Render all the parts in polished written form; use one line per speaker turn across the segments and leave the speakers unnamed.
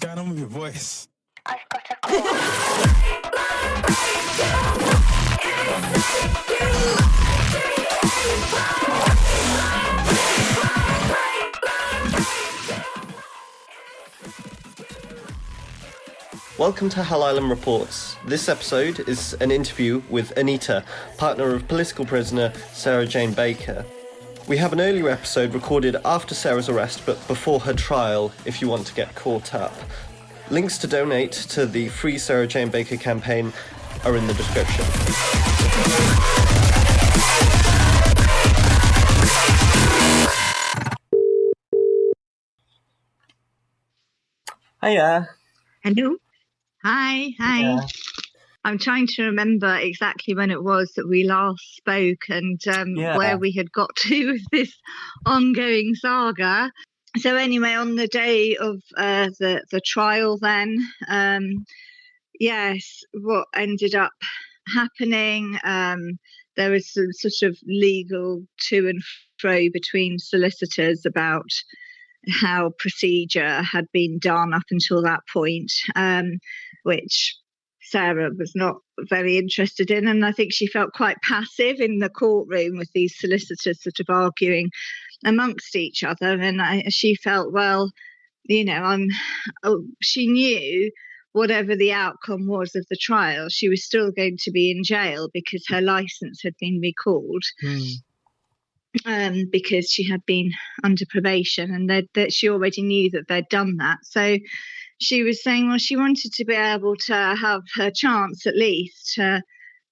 going on with your voice?
I've got a call.
Welcome to Hell Island Reports. This episode is an interview with Anita, partner of political prisoner Sarah Jane Baker. We have an earlier episode recorded after Sarah's arrest but before her trial if you want to get caught up. Links to donate to the Free Sarah Jane Baker campaign are in the description. Hiya.
Hello. Hi.
Yeah.
I'm trying to remember exactly when it was that we last spoke and where we had got to with this ongoing saga. So anyway, on the day of the trial then, yes, what ended up happening, there was some sort of legal to and fro between solicitors about how procedure had been done up until that point, which Sarah was not very interested in. And I think she felt quite passive in the courtroom with these solicitors sort of arguing amongst each other. And she felt, well, you know, she knew whatever the outcome was of the trial, she was still going to be in jail because her license had been recalled. Because she had been under probation and that she already knew that they'd done that. So she was saying, well, she wanted to be able to have her chance at least to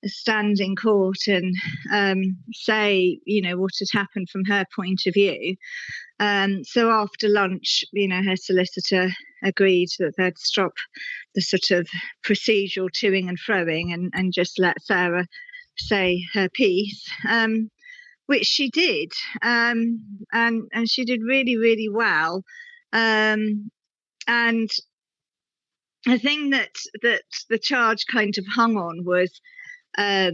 stand in court and say, you know, what had happened from her point of view. So after lunch, you know, her solicitor agreed that they'd stop the sort of procedural toing and froing and just let Sarah say her piece. Which she did, and she did really, really well. And the thing that the charge kind of hung on was that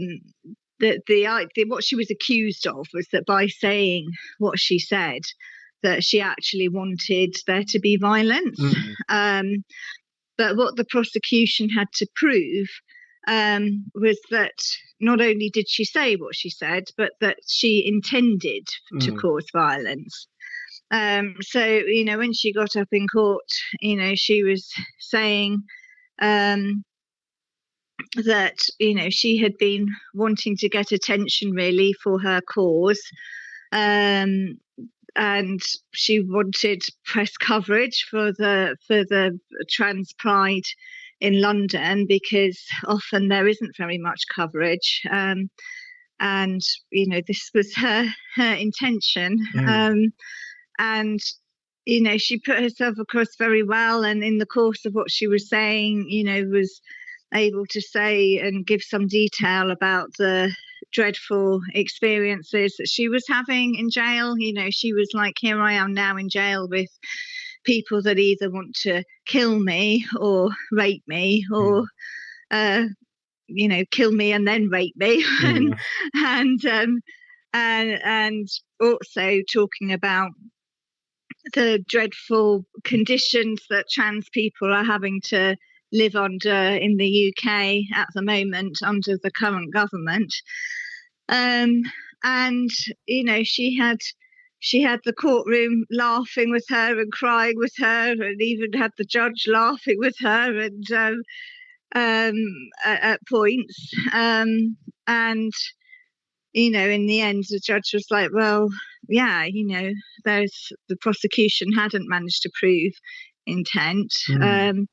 what she was accused of was that by saying what she said, that she actually wanted there to be violence. But what the prosecution had to prove was that not only did she say what she said, but that she intended to cause violence. So, you know, when she got up in court, you know, she was saying that, you know, she had been wanting to get attention really for her cause. And she wanted press coverage for the trans pride in London because often there isn't very much coverage, and you know this was her intention, and you know she put herself across very well, and in the course of what she was saying, you know, was able to say and give some detail about the dreadful experiences that she was having in jail. You know, she was like, here I am now in jail with people that either want to kill me or rape me or you know, kill me and then rape me. And also talking about the dreadful conditions that trans people are having to live under in the UK at the moment under the current government. And you know, she had the courtroom laughing with her and crying with her, and even had the judge laughing with her and at points. And you know, in the end, the judge was like, "Well, yeah, you know, the prosecution hadn't managed to prove intent, and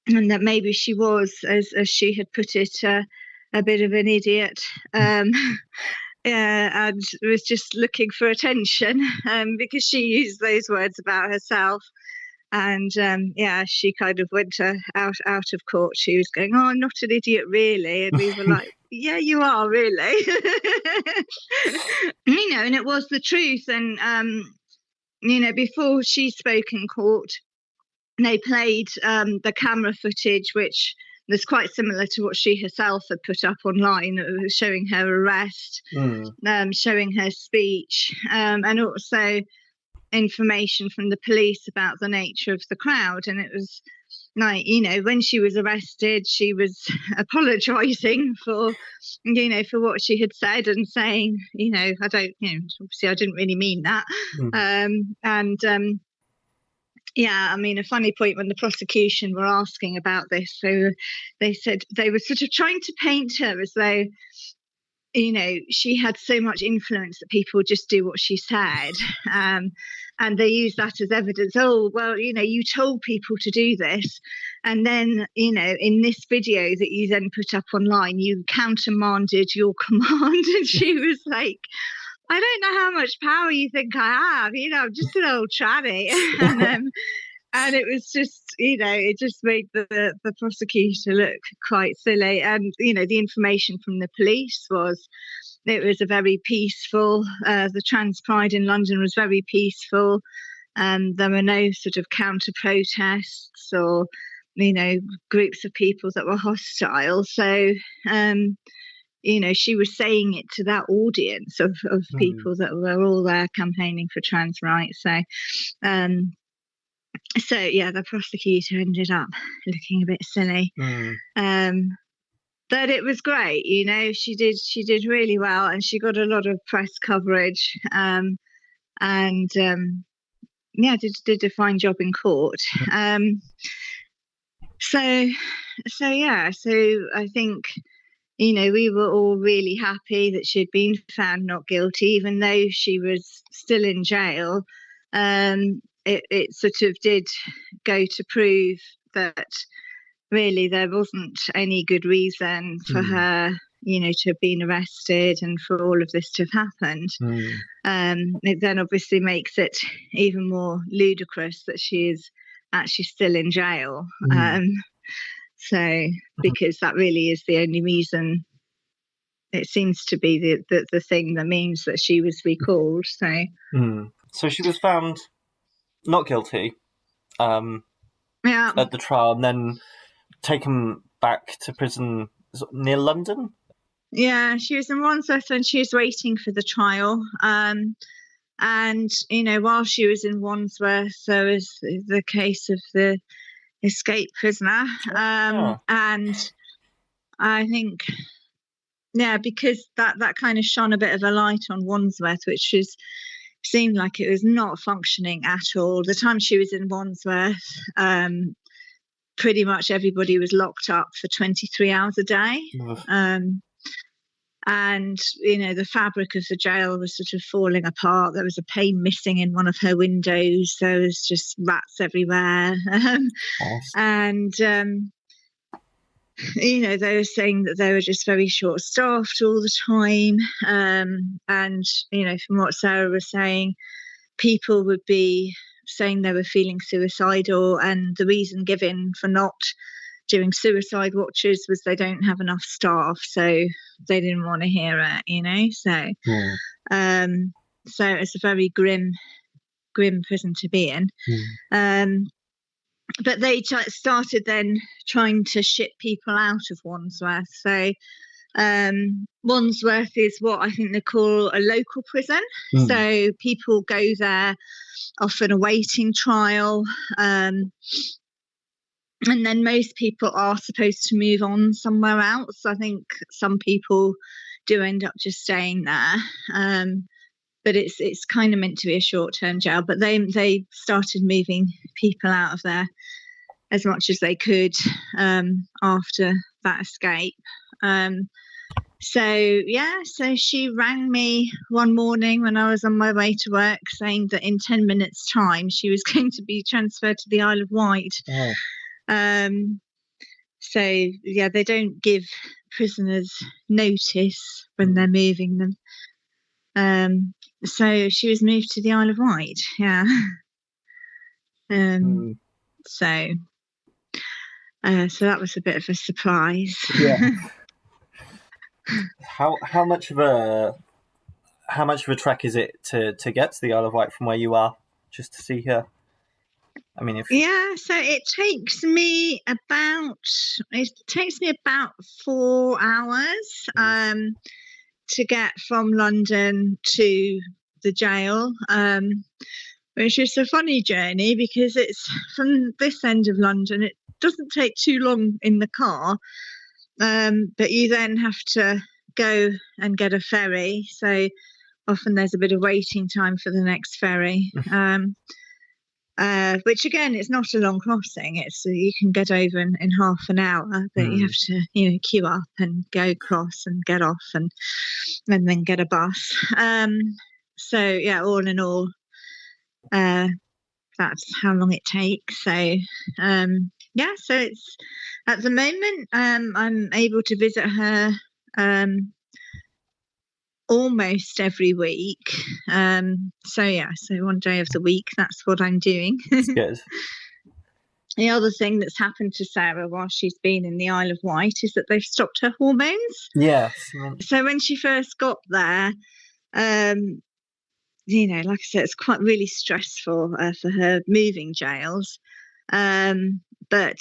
that maybe she was, as she had put it, a bit of an idiot." And was just looking for attention because she used those words about herself. And she kind of went out of court. She was going, "Oh, I'm not an idiot, really." And we were like, "Yeah, you are, really." You know, and it was the truth. And you know, before she spoke in court, they played the camera footage, which was quite similar to what she herself had put up online, showing her arrest, showing her speech, and also information from the police about the nature of the crowd. And it was like, when she was arrested, she was apologizing for, for what she had said and saying, obviously I didn't really mean that. Yeah, I mean, a funny point when the prosecution were asking about this, so they said they were sort of trying to paint her as though, she had so much influence that people would just do what she said. And they use that as evidence. Oh, well, you told people to do this. And then, in this video that you then put up online, you countermanded your command. And she was like, I don't know how much power you think I have. I'm just an old tranny. And it was just, it just made the prosecutor look quite silly. And, the information from the police was, it was a very peaceful, the trans pride in London was very peaceful. There were no sort of counter protests or, groups of people that were hostile. So, she was saying it to that audience of people that were all there campaigning for trans rights. So, yeah, the prosecutor ended up looking a bit silly. But it was great, she did really well, and she got a lot of press coverage, did a fine job in court. So I think, we were all really happy that she'd been found not guilty, even though she was still in jail. It sort of did go to prove that really there wasn't any good reason for her, to have been arrested and for all of this to have happened. It then obviously makes it even more ludicrous that she is actually still in jail. Because that really is the only reason. It seems to be the thing that means that she was recalled.
So she was found not guilty at the trial, and then taken back to prison near London.
Yeah, she was in Wandsworth when she was waiting for the trial. And while she was in Wandsworth, there was the case of the escaped prisoner. And I think, because that kind of shone a bit of a light on Wandsworth, which seemed like it was not functioning at all. The time she was in Wandsworth, pretty much everybody was locked up for 23 hours a day. And, the fabric of the jail was sort of falling apart. There was a pane missing in one of her windows. There was just rats everywhere. And, they were saying that they were just very short-staffed all the time. And, from what Sarah was saying, people would be saying they were feeling suicidal, and the reason given for not doing suicide watches was they don't have enough staff, so they didn't want to hear it, so it's a very grim prison to be in. But they started then trying to ship people out of Wandsworth. So Wandsworth is what I think they call a local prison. So people go there often awaiting trial, and then most people are supposed to move on somewhere else. I think some people do end up just staying there, but it's kind of meant to be a short-term jail. But they started moving people out of there as much as they could after that escape. So she rang me one morning when I was on my way to work, saying that in 10 minutes' time she was going to be transferred to the Isle of Wight. They don't give prisoners notice when they're moving them. So she was moved to the Isle of Wight. So that was a bit of a surprise.
How much of a trek is it to get to the Isle of Wight from where you are, just to see her? I mean,
so it takes me about 4 hours to get from London to the jail. which is a funny journey because it's from this end of London. It doesn't take too long in the car, but you then have to go and get a ferry. So often there's a bit of waiting time for the next ferry, which again, it's not a long crossing. It's you can get over in half an hour, but you have to, queue up and go across and get off and then get a bus. So yeah, all in all, that's how long it takes. So so it's at the moment I'm able to visit her almost every week. So one day of the week, that's what I'm doing.
Good.
The other thing that's happened to Sarah while she's been in the Isle of Wight is that they've stopped her hormones.
Yes.
So when she first got there, like I said, it's quite really stressful for her moving jails. But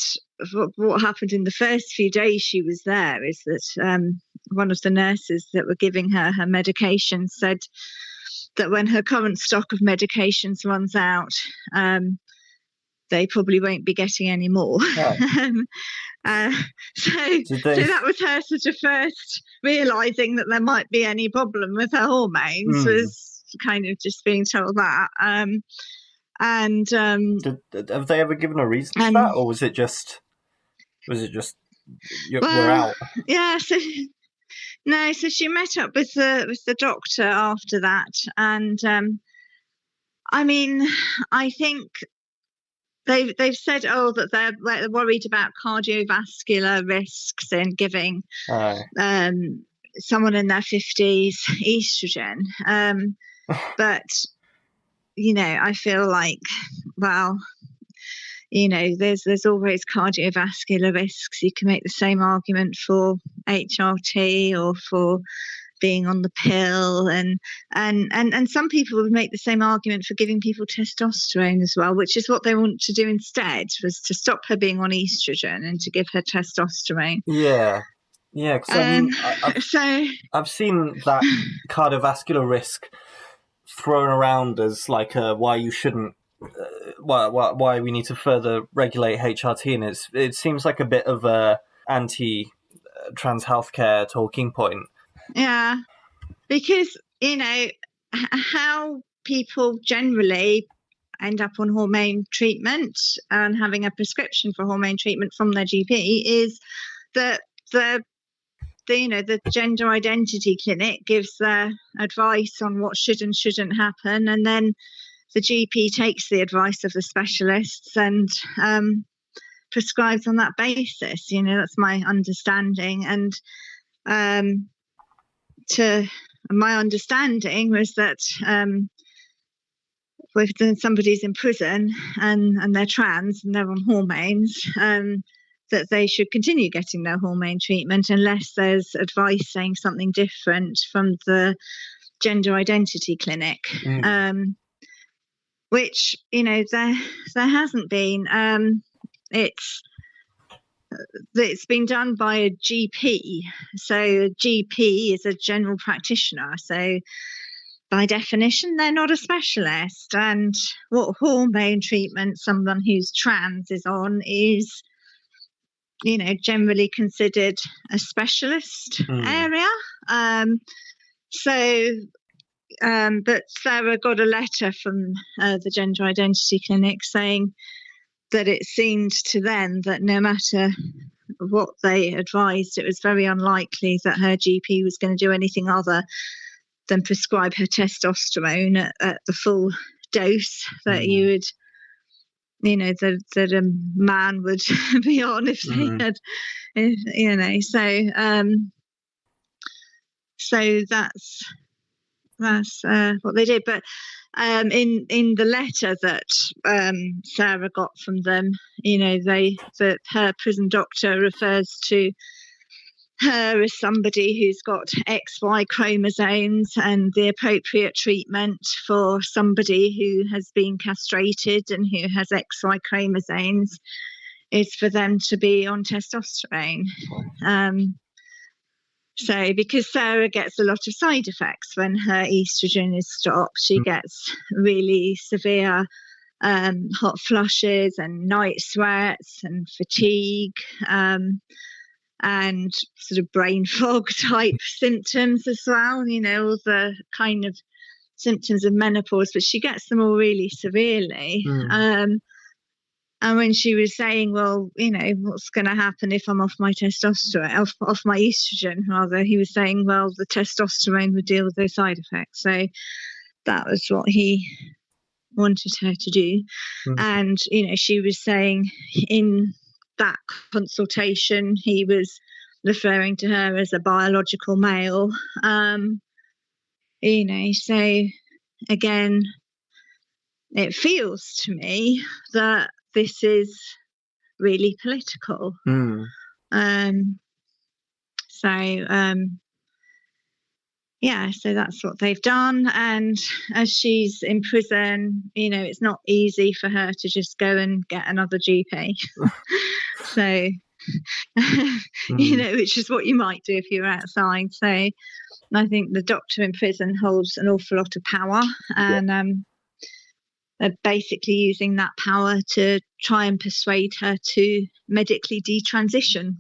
what happened in the first few days she was there is that one of the nurses that were giving her medication said that when her current stock of medications runs out, they probably won't be getting any more. Oh. So that was her sort of first realising that there might be any problem with her hormones, was kind of just being told that. And
have they ever given a reason for that, or was it just we're out?
Yeah, so she met up with the doctor after that, and I think they've said that they're worried about cardiovascular risks in giving someone in their 50s estrogen, but I feel like, well, there's always cardiovascular risks. You can make the same argument for HRT or for being on the pill, and some people would make the same argument for giving people testosterone as well, which is what they want to do instead, was to stop her being on estrogen and to give her testosterone.
Yeah, because I've seen that cardiovascular risk thrown around as like why you shouldn't, why we need to further regulate HRT, and it seems like a bit of a anti-trans healthcare talking point.
Yeah, because how people generally end up on hormone treatment and having a prescription for hormone treatment from their GP is that the gender identity clinic gives their advice on what should and shouldn't happen, and then the GP takes the advice of the specialists and prescribes on that basis. That's my understanding. And my understanding was that when somebody's in prison and they're trans and they're on hormones, that they should continue getting their hormone treatment unless there's advice saying something different from the gender identity clinic, which there hasn't been. It's been done by a GP. So a GP is a general practitioner. So by definition, they're not a specialist. And what hormone treatment someone who's trans is on is, generally considered a specialist area. But Sarah got a letter from the Gender Identity Clinic saying that it seemed to them that no matter what they advised, it was very unlikely that her GP was going to do anything other than prescribe her testosterone at the full dose that you would, that a man would be on if they had, so that's what they did. But in the letter that Sarah got from them, her prison doctor refers to her as somebody who's got XY chromosomes, and the appropriate treatment for somebody who has been castrated and who has XY chromosomes is for them to be on testosterone. So because Sarah gets a lot of side effects when her estrogen is stopped, she gets really severe hot flushes and night sweats and fatigue, and sort of brain fog type symptoms as well, all the kind of symptoms of menopause, but she gets them all really severely. And when she was saying, well, what's going to happen if I'm off my testosterone, off my estrogen, rather, he was saying, well, the testosterone would deal with those side effects. So that was what he wanted her to do. And, she was saying in that consultation, he was referring to her as a biological male. So again, it feels to me that this is really political. So that's what they've done. And as she's in prison, it's not easy for her to just go and get another GP. So, which is what you might do if you're outside. So I think the doctor in prison holds an awful lot of power, and they're basically using that power to try and persuade her to medically detransition.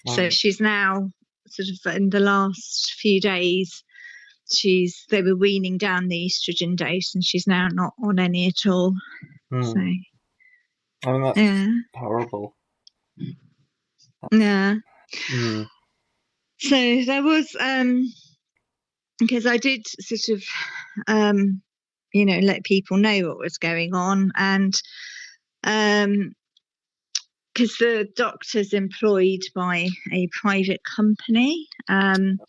So she's now sort of in the last few days, they were weaning down the estrogen dose, and she's now not on any at all. So,
I mean, that's horrible.
Yeah. So there was, because I did sort of, let people know what was going on, and because the doctor's employed by a private company, and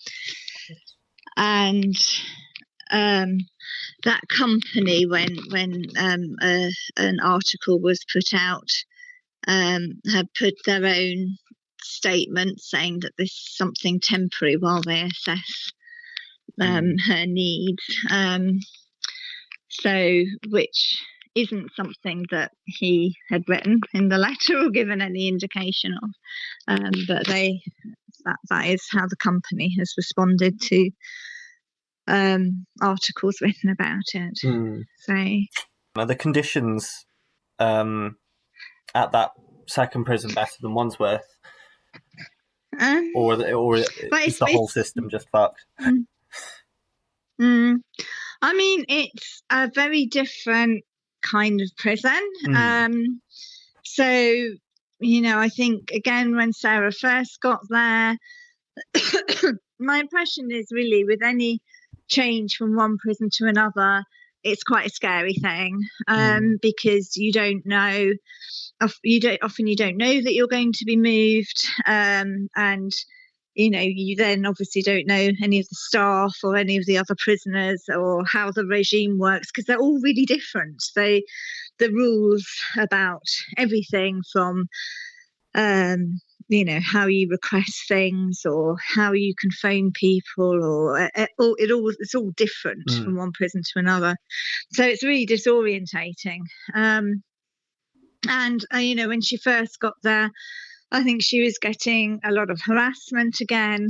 that company, when an article was put out, had put their own statement saying that this is something temporary while they assess her needs. So, which isn't something that he had written in the letter or given any indication of, but that is how the company has responded to articles written about it. So,
are the conditions at that second prison better than Wandsworth, or is the whole system just fucked?
I mean, it's a very different kind of prison. So, I think, again, when Sarah first got there, my impression is really with any change from one prison to another, it's quite a scary thing, because you don't know, often you don't know that you're going to be moved, and you then obviously don't know any of the staff or any of the other prisoners or how the regime works, because they're all really different. The rules about everything from, how you request things or how you can phone people, or it's all different from one prison to another. So it's really disorientating. And when she first got there, I think she was getting a lot of harassment again,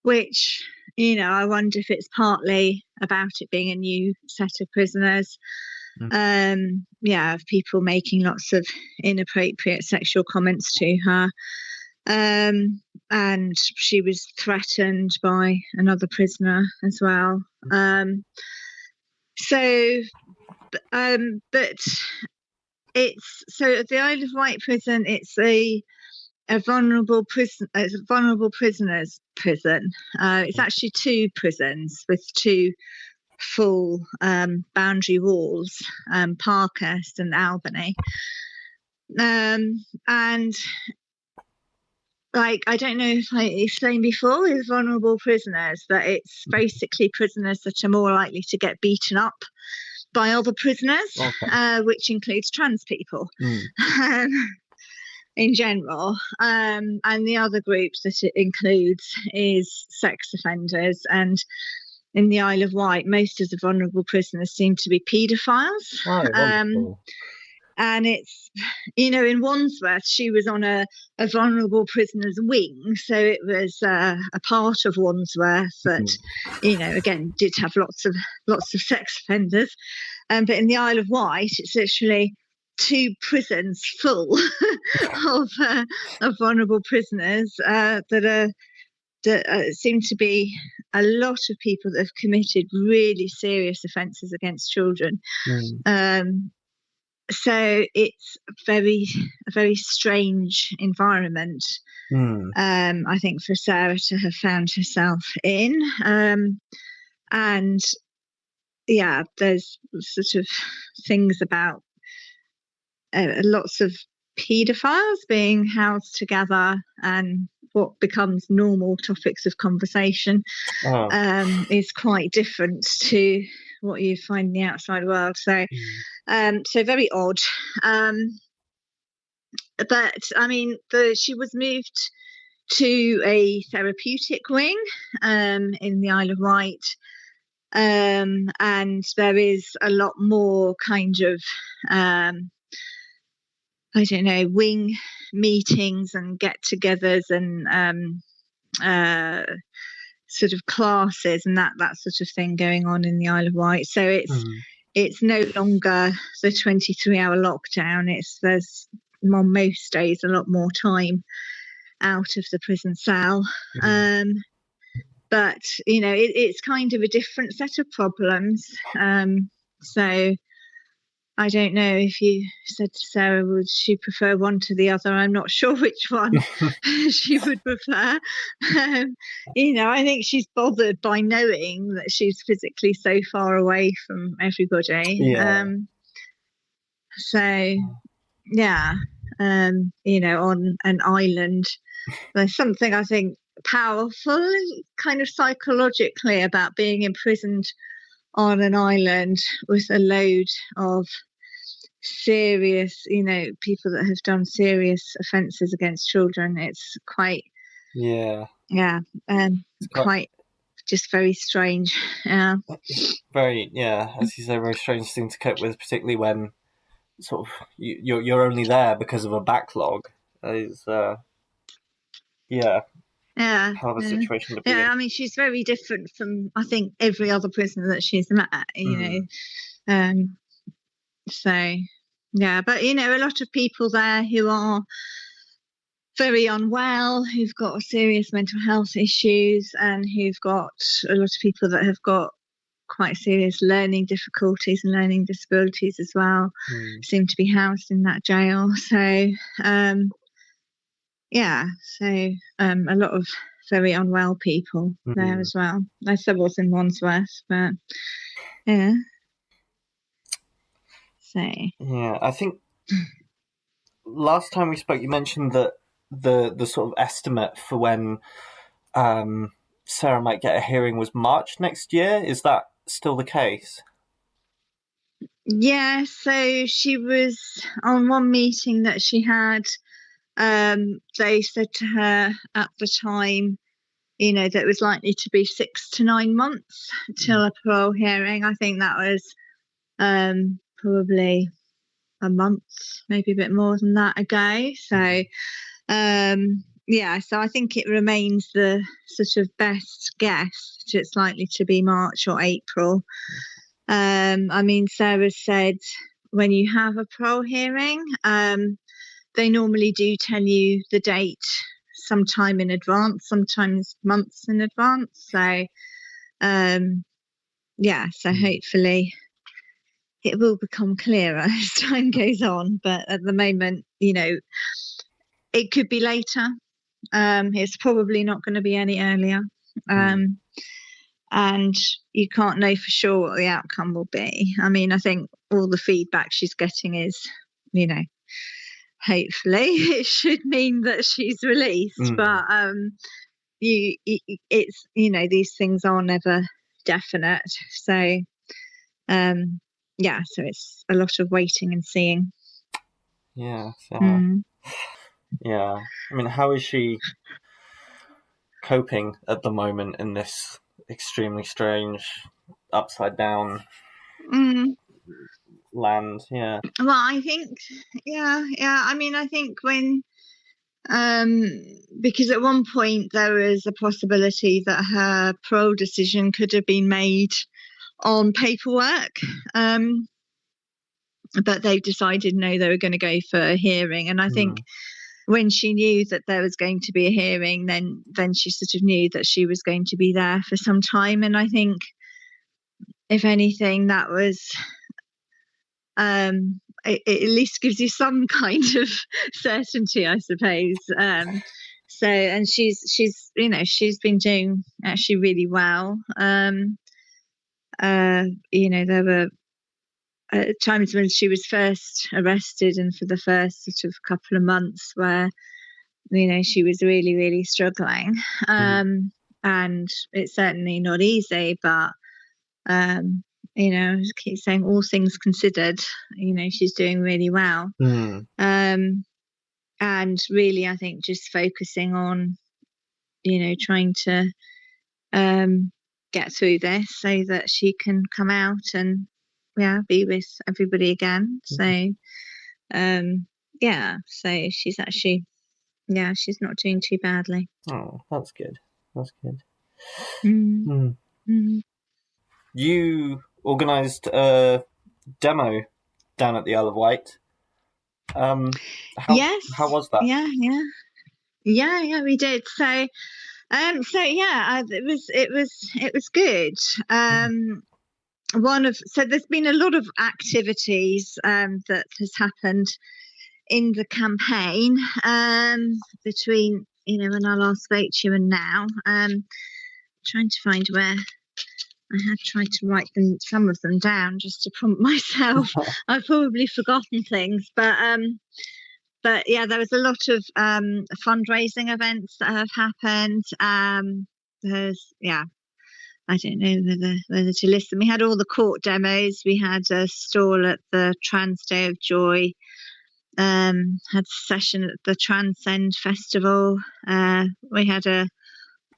which, I wonder if it's partly about it being a new set of prisoners. Of people making lots of inappropriate sexual comments to her. And she was threatened by another prisoner as well. But it's, so at the Isle of Wight prison, it's a vulnerable prison. It's a vulnerable prisoners prison. It's actually two prisons with two full boundary walls, Parkhurst and Albany. And I don't know if I explained before with vulnerable prisoners that it's basically prisoners that are more likely to get beaten up by other prisoners, which includes trans people in general. And the other groups that it includes is sex offenders. And in the Isle of Wight, most of the vulnerable prisoners seem to be paedophiles. And it's, in Wandsworth, she was on a vulnerable prisoner's wing. So it was a part of Wandsworth that, again, did have lots of sex offenders. But in the Isle of Wight, it's literally 2 prisons full of vulnerable prisoners that seem to be a lot of people that have committed really serious offences against children. So it's a very strange environment, I think, for Sarah to have found herself in. And yeah, there's sort of things about lots of paedophiles being housed together, and what becomes normal topics of conversation is quite different to what you find in the outside world. So so very odd. But I mean, she was moved to a therapeutic wing in the Isle of Wight. And there is a lot more kind of wing meetings and get-togethers and sort of classes and that sort of thing going on in the Isle of Wight. So it's no longer the 23-hour lockdown. There's on most days a lot more time out of the prison cell. But it's kind of a different set of problems. So I don't know if you said to Sarah, would she prefer one to the other? I'm not sure which one she would prefer. I think she's bothered by knowing that she's physically so far away from everybody.
Yeah.
So, yeah, on an island, there's something I think powerful, kind of psychologically, about being imprisoned on an island with a load of serious, people that have done serious offences against children. It's quite, quite just very strange. Yeah,
very, as you say, very strange thing to cope with, particularly when sort of you're only there because of a backlog. Is hell of a situation to be in.
I mean, she's very different from, I think, every other prisoner that she's met, so yeah, but a lot of people there who are very unwell, who've got serious mental health issues, and who've got a lot of people that have got quite serious learning difficulties and learning disabilities as well, seem to be housed in that jail. So a lot of very unwell people there as well, as there was in Wandsworth. But yeah, so
I think last time we spoke, you mentioned that the sort of estimate for when Sarah might get a hearing was March next year. Is that still the case?
Yeah, so she was on one meeting that she had. They said to her at the time, that it was likely to be 6 to 9 months till a parole hearing. I think that was probably a month, maybe a bit more than that ago. So so I think it remains the sort of best guess that it's likely to be March or April. I mean, Sarah said when you have a parole hearing, they normally do tell you the date sometime in advance, sometimes months in advance. So so hopefully it will become clearer as time goes on. But at the moment, it could be later. It's probably not going to be any earlier. And you can't know for sure what the outcome will be. I mean, I think all the feedback she's getting is, hopefully it should mean that she's released. But it's these things are never definite. So so it's a lot of waiting and seeing.
Yeah. Yeah. I mean, how is she coping at the moment in this extremely strange, upside down land. Yeah.
Well, I think, yeah. I mean, I think when, because at one point there was a possibility that her parole decision could have been made on paperwork, but they decided no, they were going to go for a hearing. And I think when she knew that there was going to be a hearing, then she sort of knew that she was going to be there for some time. And I think, if anything, that was it at least gives you some kind of certainty, I suppose. So, and she's been doing actually really well. There were times when she was first arrested, and for the first sort of couple of months where she was really, really struggling, and it's certainly not easy, but I keep saying, all things considered, she's doing really well. And really, I think just focusing on, trying to get through this so that she can come out and be with everybody again. So so she's actually she's not doing too badly.
Oh, that's good. You organised a demo down at the Isle of Wight.
Yes.
How was that?
Yeah, we did. So it was good. So there's been a lot of activities that has happened in the campaign between when I last spoke to you and now. Trying to find where I had tried to write some of them down just to prompt myself. I've probably forgotten things, but yeah, there was a lot of fundraising events that have happened. There's I don't know whether to listen. We had all the court demos. We had a stall at the Trans Day of Joy. Had a session at the Transcend Festival. We had a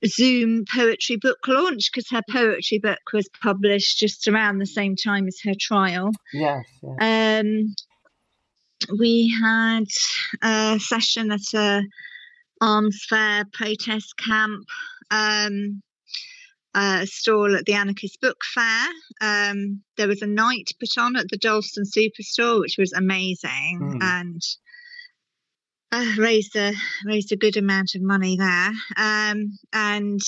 Zoom poetry book launch because her poetry book was published just around the same time as her trial.
Yes.
We had a session at a arms fair protest camp, a stall at the Anarchist Book Fair. There was a night put on at the Dalston Superstore, which was amazing, and raised a good amount of money there. And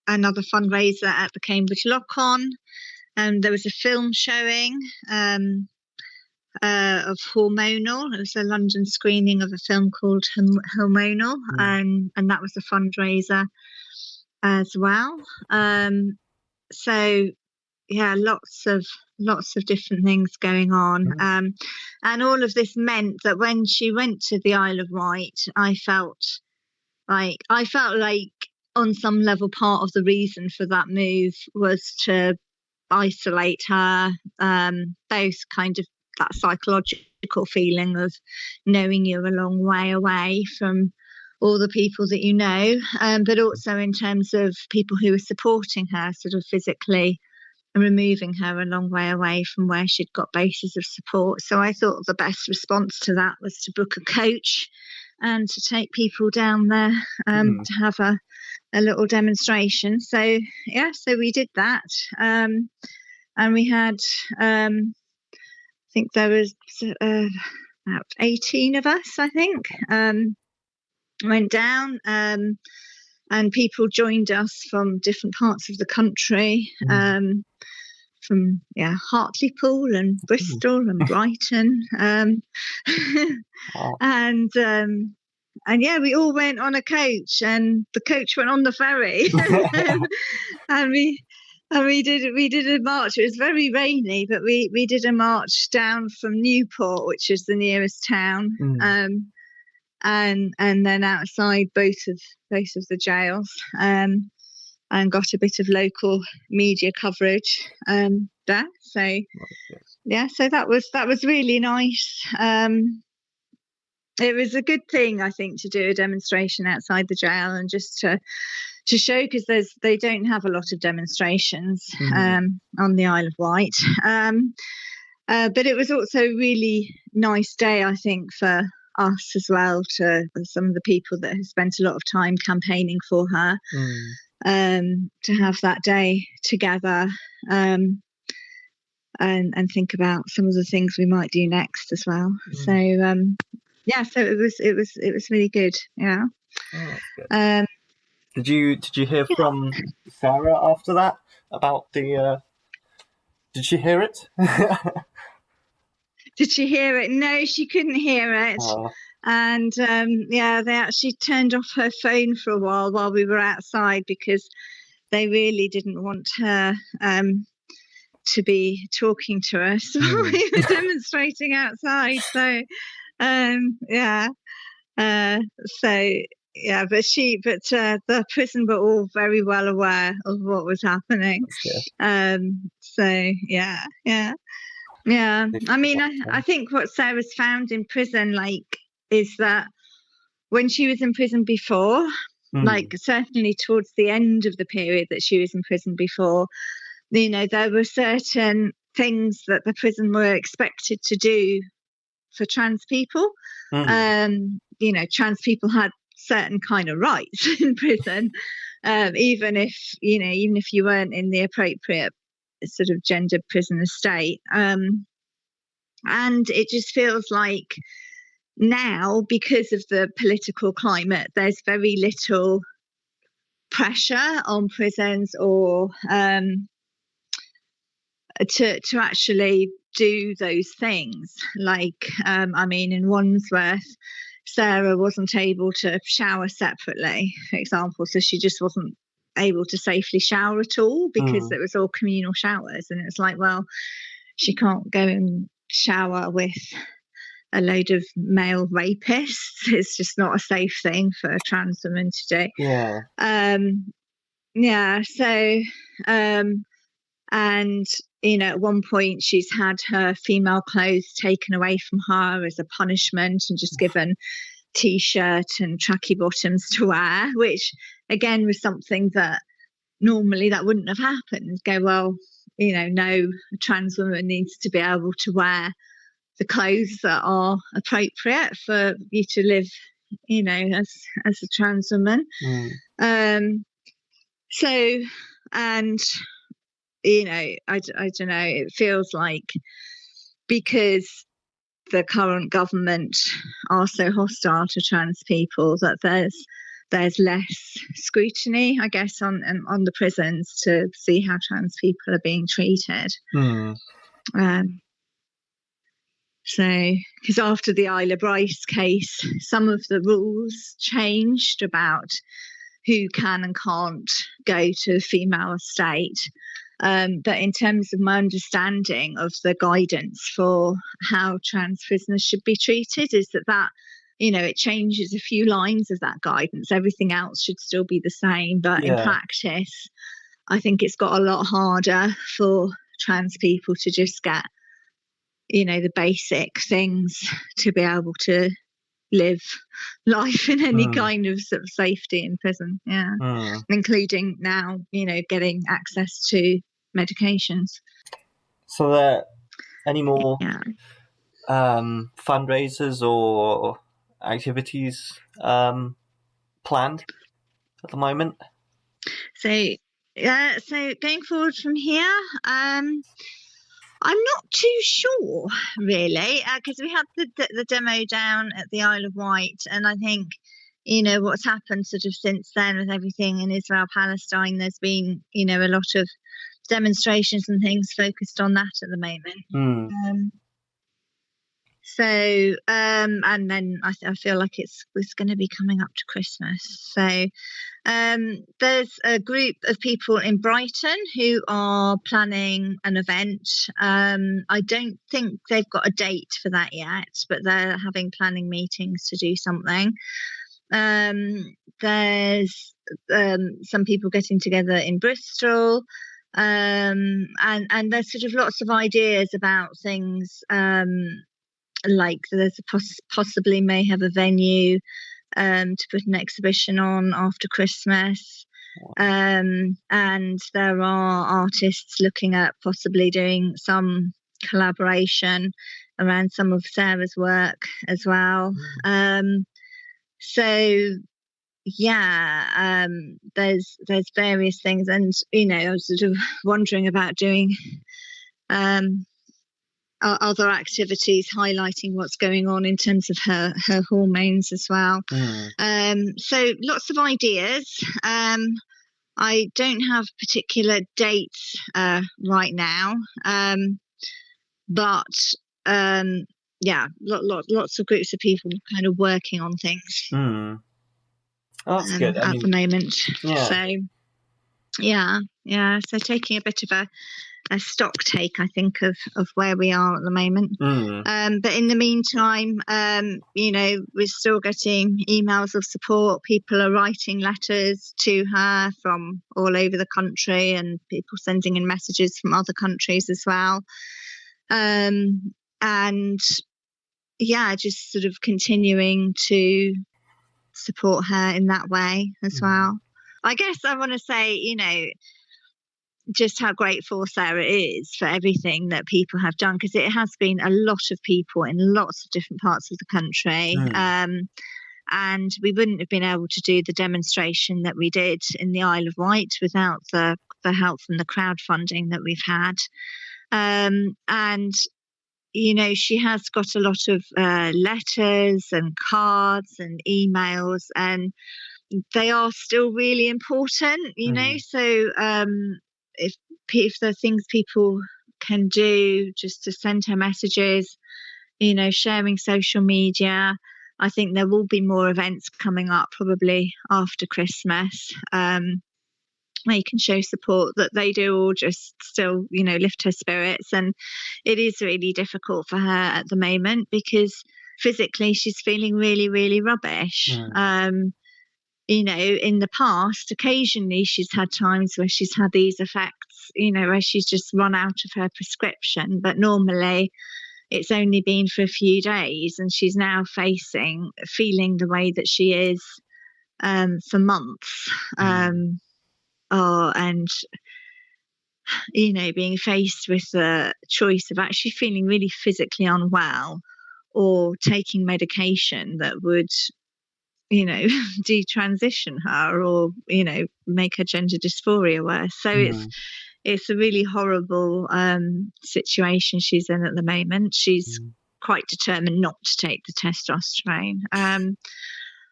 another fundraiser at the Cambridge Lock-On. There was a film showing of Hormonal. It was a London screening of a film called Hormonal, and that was a fundraiser as well. So yeah, lots of different things going on, and all of this meant that when she went to the Isle of Wight, I felt like on some level part of the reason for that move was to isolate her, both kind of that psychological feeling of knowing you're a long way away from all the people that you know, but also in terms of people who were supporting her sort of physically and removing her a long way away from where she'd got bases of support. So I thought the best response to that was to book a coach and to take people down there to have a little demonstration. So we did that, and we had I think there was about 18 of us, I think, went down, and people joined us from different parts of the country, from Hartlepool and Bristol and Brighton, and we all went on a coach, and the coach went on the ferry, and we did a march. It was very rainy, but we did a march down from Newport, which is the nearest town, and then outside both of the jails, and got a bit of local media coverage there. So so that was really nice. It was a good thing, I think, to do a demonstration outside the jail and just to show, because they don't have a lot of demonstrations on the Isle of Wight. But it was also a really nice day, I think, for us as well, to some of the people that have spent a lot of time campaigning for her, to have that day together, and think about some of the things we might do next as well. So so it was really good. Yeah.
Oh, that's good. Did you hear from Sarah after that about the? Did she hear it?
Did she hear it? No, she couldn't hear it.
Oh.
And they actually turned off her phone for a while we were outside, because they really didn't want her to be talking to us while we were demonstrating outside. So but the prison were all very well aware of what was happening. I mean, I think what Sarah's found in prison, is that when she was in prison before, certainly towards the end of the period that she was in prison before, there were certain things that the prison were expected to do for trans people. Trans people had certain kind of rights in prison, even if you weren't in the appropriate sort of gendered prison estate. And it just feels like now, because of the political climate, there's very little pressure on prisons or to actually do those things. In Wandsworth, Sarah wasn't able to shower separately, for example, so she just wasn't able to safely shower at all, because it was all communal showers, and it's like, well, she can't go and shower with a load of male rapists. It's just not a safe thing for a trans woman to do. At one point she's had her female clothes taken away from her as a punishment and just given t-shirt and tracky bottoms to wear, which again was something that normally that wouldn't have happened. Go, well, no, a trans woman needs to be able to wear the clothes that are appropriate for you to live, as a trans woman. I don't know, it feels like because the current government are so hostile to trans people that there's less scrutiny, I guess, on the prisons to see how trans people are being treated. Because after the Isla Bryce case, some of the rules changed about who can and can't go to the female estate. But in terms of my understanding of the guidance for how trans prisoners should be treated, is that it changes a few lines of that guidance. Everything else should still be the same, but in practice, I think it's got a lot harder for trans people to just get, the basic things to be able to live life in any kind of sort of safety in prison, including now, getting access to medications.
So there any more fundraisers or activities planned at the moment?
So going forward from here, I'm not too sure really, because we had the demo down at the Isle of Wight, and I think what's happened sort of since then with everything in Israel Palestine, there's been a lot of demonstrations and things focused on that at the moment. And then I feel like it's going to be coming up to Christmas. So there's a group of people in Brighton who are planning an event. I don't think they've got a date for that yet, but they're having planning meetings to do something. There's some people getting together in Bristol. And there's sort of lots of ideas about things, like there's possibly may have a venue to put an exhibition on after Christmas, and there are artists looking at possibly doing some collaboration around some of Sarah's work as well. So yeah, there's various things, and I was sort of wondering about doing other activities highlighting what's going on in terms of her hormones as well. So lots of ideas. I don't have particular dates right now, but yeah, lots of groups of people kind of working on things.
Oh, that's good.
At the moment.
Yeah.
So yeah. So taking a bit of a stock take, I think, of where we are at the moment. But in the meantime, we're still getting emails of support. People are writing letters to her from all over the country, and people sending in messages from other countries as well. And yeah, just sort of continuing to support her in that way as well. I guess I want to say, just how grateful Sarah is for everything that people have done, because it has been a lot of people in lots of different parts of the country. And we wouldn't have been able to do the demonstration that we did in the Isle of Wight without the help from the crowdfunding that we've had. And she has got a lot of letters and cards and emails, and they are still really important, so if there are things people can do just to send her messages, sharing social media. I think there will be more events coming up probably after Christmas, where you can show support that they do, or just still, lift her spirits. And it is really difficult for her at the moment because physically she's feeling really, really rubbish. In the past, occasionally she's had times where she's had these effects, where she's just run out of her prescription. But it's only been for a few days, and she's now feeling the way that she is for months. And being faced with the choice of actually feeling really physically unwell or taking medication that would detransition her or make her gender dysphoria worse. So it's a really horrible situation she's in at the moment. She's quite determined not to take the testosterone.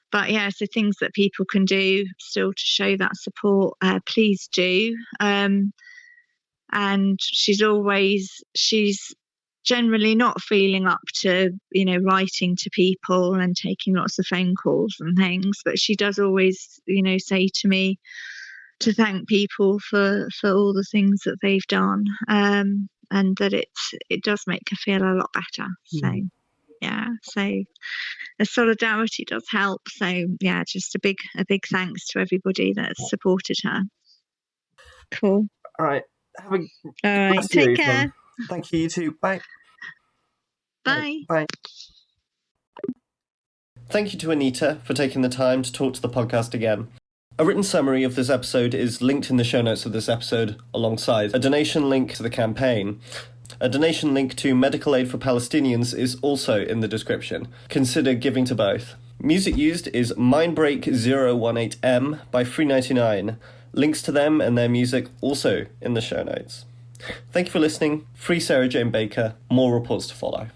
But yeah, so things that people can do still to show that support, please do. And she's generally not feeling up to, writing to people and taking lots of phone calls and things. But she does always, say to me to thank people for all the things that they've done, and that it does make her feel a lot better. So, yeah, so the solidarity does help. So, yeah, just a big thanks to everybody that's supported her. Cool.
All right.
All right. Take care.
Thank you, you too. Bye.
Bye.
Bye. Thank you to Anita for taking the time to talk to the podcast again. A written summary of this episode is linked in the show notes of this episode, alongside a donation link to the campaign. A donation link to medical aid for Palestinians is also in the description. Consider giving to both. Music used is Mindbreak 018M by 399. Links to them and their music also in the show notes. Thank you for listening. Free Sarah Jane Baker. More reports to follow.